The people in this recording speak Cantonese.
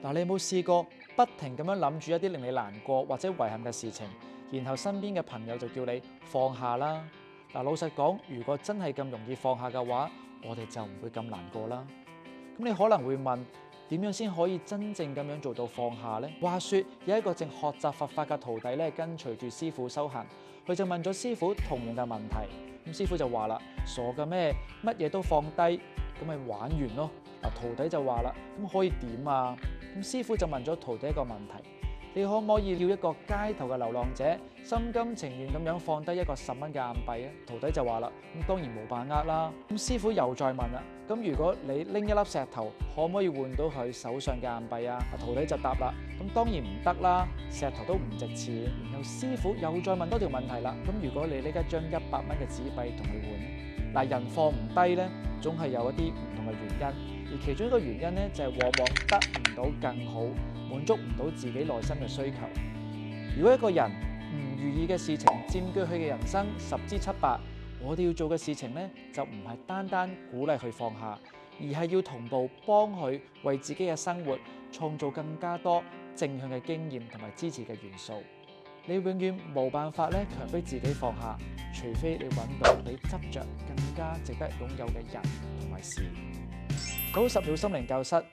嗱，你有冇試過不停咁樣諗住一啲令你難過或者遺憾嘅事情，然後身邊嘅朋友就叫你放下啦？嗱，老實講，如果真係咁容易放下嘅話，我哋就唔會咁難過啦。咁你可能會問，點樣先可以真正咁樣做到放下呢？話說有一個正學習佛法嘅徒弟咧，跟隨住師傅修行，佢就問咗師傅同樣嘅問題。咁師傅就話啦：傻嘅咩？乜嘢都放低，咁咪玩完咯。嗱，徒弟就話啦：咁可以點啊？咁師傅就問咗徒弟一個問題：你可唔可以要一個街頭嘅流浪者心甘情願咁樣放低一個10蚊嘅硬幣啊？徒弟就話啦：咁當然冇把握啦。咁師傅又再問啦：咁如果你拎一粒石頭，可唔可以換到佢手上嘅硬幣啊？徒弟就答啦：咁當然唔得啦，石頭都唔值錢。然後師傅又再問多條問題啦：咁如果你拎一張100蚊嘅紙幣同佢換，嗱，人放唔低咧，總係有一啲唔同嘅原因。而其中一個原因咧，就係往往得唔到更好，滿足唔到自己內心嘅需求。如果一個人唔如意嘅事情佔據佢嘅人生10之7八，我哋要做嘅事情咧，就唔係單單鼓勵佢放下，而係要同步幫佢為自己嘅生活創造更加多正向嘅經驗同埋支持嘅元素。你永遠冇辦法咧強迫自己放下，除非你揾到你執着更加值得擁有嘅人同埋事。90秒心靈教室，